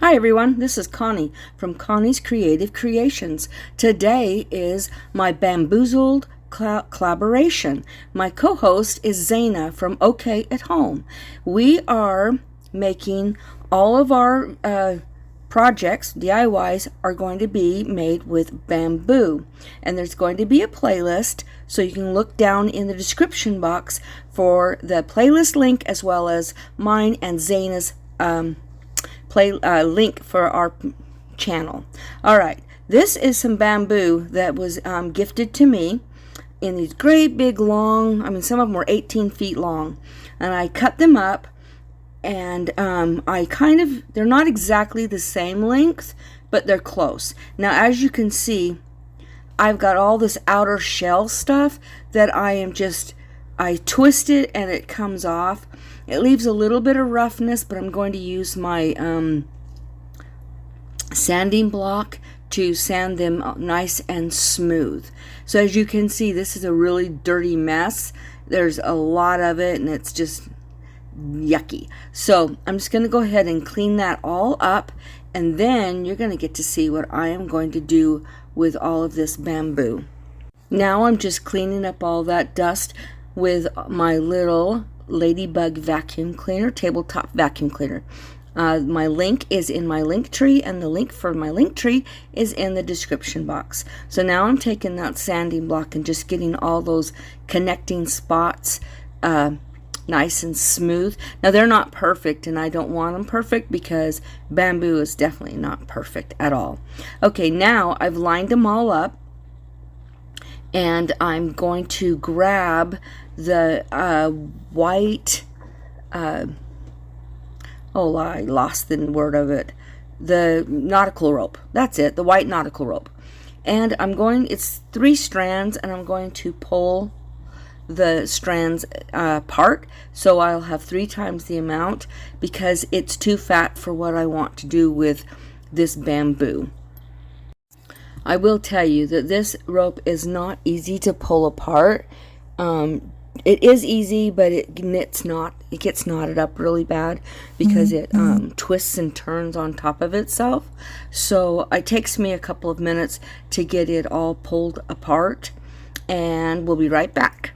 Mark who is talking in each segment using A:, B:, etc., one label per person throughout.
A: Hi everyone, this is Connie from Connie's Creative Creations. Today is my Bamboozled collaboration. My co-host is Zana from OK at Home. We are making all of our projects, DIYs, are going to be made with bamboo. And there's going to be a playlist, so you can look down in the description box for the playlist link as well as mine and Zana's link for our channel. All right, this is some bamboo that was gifted to me in these great big long, some of them were 18 feet long, and I cut them up, and they're not exactly the same length, but they're close. Now, as you can see, I've got all this outer shell stuff that I twist it and it comes off. It leaves a little bit of roughness, but I'm going to use my sanding block to sand them nice and smooth. So as you can see, this is a really dirty mess. There's a lot of it and it's just yucky. So I'm just going to go ahead and clean that all up, and then you're going to get to see what I am going to do with all of this bamboo. Now I'm just cleaning up all that dust with my little ladybug vacuum cleaner, tabletop vacuum cleaner. My link is in my link tree, and the link for my link tree is in the description box. So now I'm taking that sanding block and just getting all those connecting spots nice and smooth. Now they're not perfect, and I don't want them perfect because bamboo is definitely not perfect at all. Okay, now I've lined them all up, and I'm going to grab the white, I lost the word of it, the nautical rope. That's it, the white nautical rope. And it's 3 strands, and I'm going to pull the strands apart, so I'll have 3 times the amount because it's too fat for what I want to do with this bamboo. I will tell you that this rope is not easy to pull apart. It is easy, but it gets knotted up really bad because it twists and turns on top of itself. So it takes me a couple of minutes to get it all pulled apart, and we'll be right back.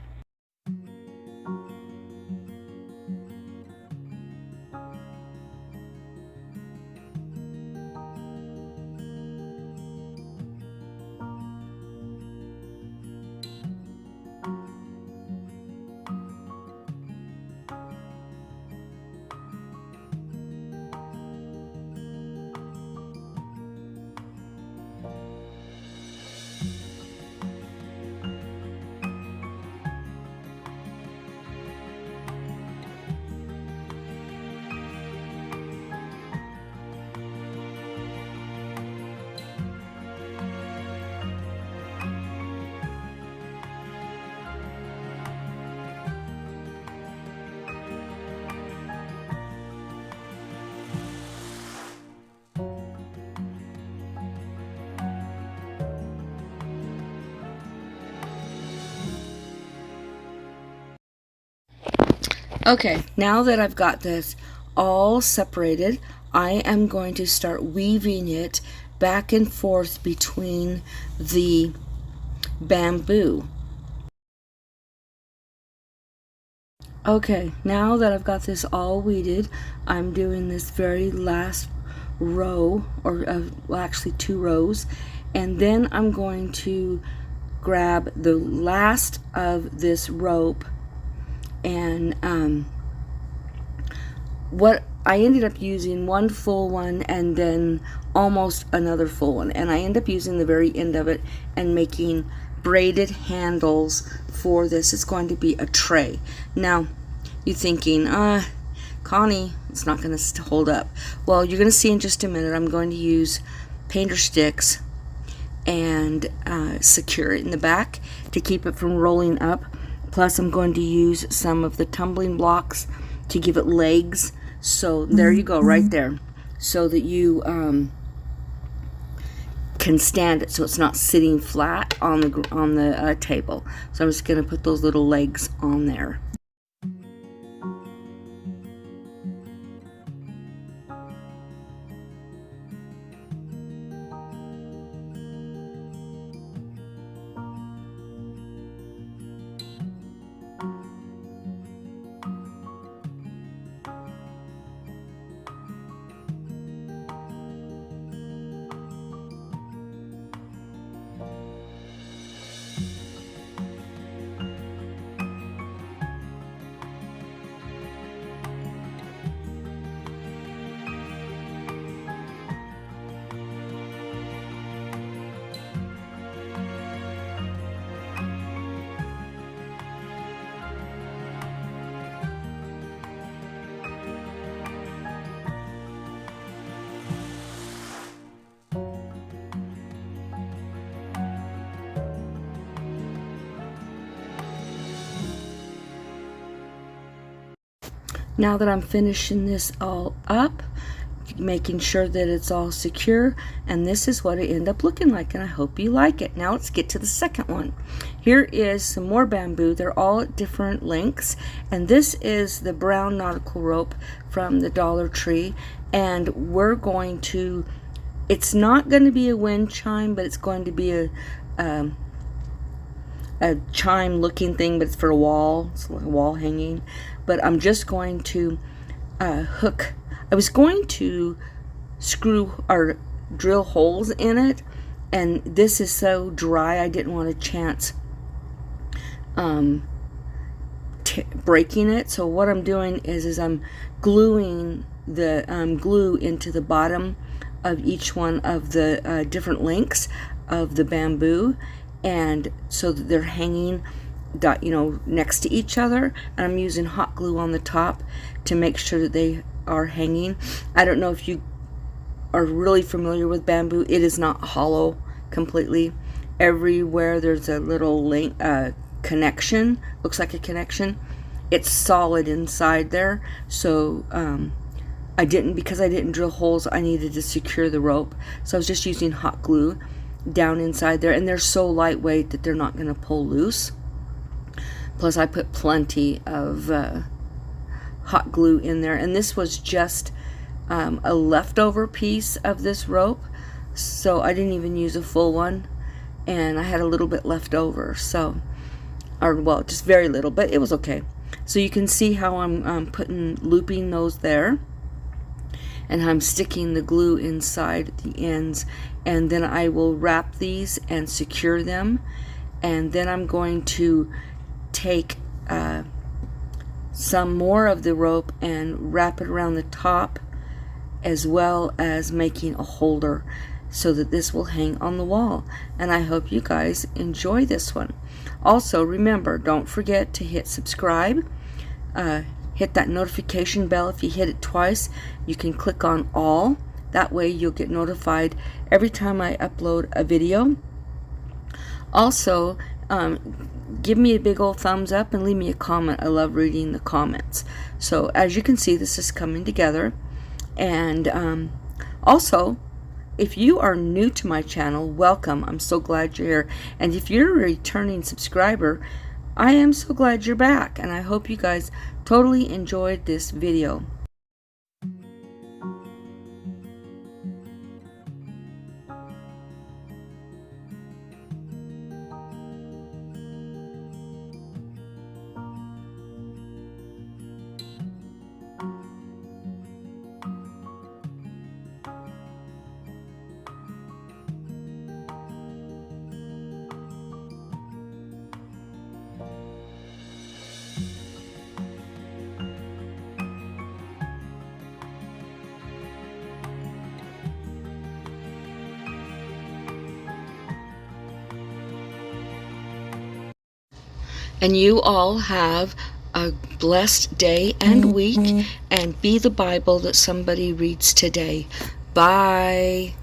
A: Okay, now that I've got this all separated, I am going to start weaving it back and forth between the bamboo. Okay, now that I've got this all weeded, I'm doing this very last row, or well, actually 2 rows, and then I'm going to grab the last of this rope, and what I ended up using, 1 full one and then almost another full one, and I end up using the very end of it and making braided handles for this. It's going to be a tray. Now you're thinking, Connie, it's not going to hold up. Well, you're going to see in just a minute. I'm going to use painter sticks and secure it in the back to keep it from rolling up. Plus I'm going to use some of the tumbling blocks to give it legs. So there you go, right there, so that you can stand it so it's not sitting flat on the table. So I'm just going to put those little legs on there. Now that I'm finishing this all up, making sure that it's all secure, and this is what it ended up looking like, and I hope you like it. Now let's get to the second one. Here is some more bamboo. They're all at different lengths, and this is the brown nautical rope from the Dollar Tree, and we're going to, it's not going to be a wind chime, but it's going to be a chime looking thing, but it's for a wall. It's like a wall hanging. But I'm just going to hook, I was going to screw or drill holes in it, and this is so dry I didn't want a chance breaking it. So what I'm doing is I'm gluing the glue into the bottom of each one of the different lengths of the bamboo, and so that they're hanging, you know, next to each other. And I'm using hot glue on the top to make sure that they are hanging. I don't know if you are really familiar with bamboo. It is not hollow completely. Everywhere there's a little link, connection, looks like a connection. It's solid inside there. So because I didn't drill holes, I needed to secure the rope. So I was just using hot glue down inside there, and they're so lightweight that they're not going to pull loose. Plus I put plenty of hot glue in there, and this was just a leftover piece of this rope, so I didn't even use a full one, and I had a little bit left over, so, or well, just very little, but it was okay. So you can see how I'm looping those there, and I'm sticking the glue inside the ends, and then I will wrap these and secure them, and then I'm going to take some more of the rope and wrap it around the top, as well as making a holder so that this will hang on the wall. And I hope you guys enjoy this one. Also remember, don't forget to hit subscribe, hit that notification bell. If you hit it twice, you can click on all. That way you'll get notified every time I upload a video. Also, give me a big old thumbs up and leave me a comment. I love reading the comments. So as you can see, this is coming together. And also, if you are new to my channel, welcome. I'm so glad you're here. And if you're a returning subscriber, I am so glad you're back. And I hope you guys totally enjoyed this video. And you all have a blessed day and week, and be the Bible that somebody reads today. Bye.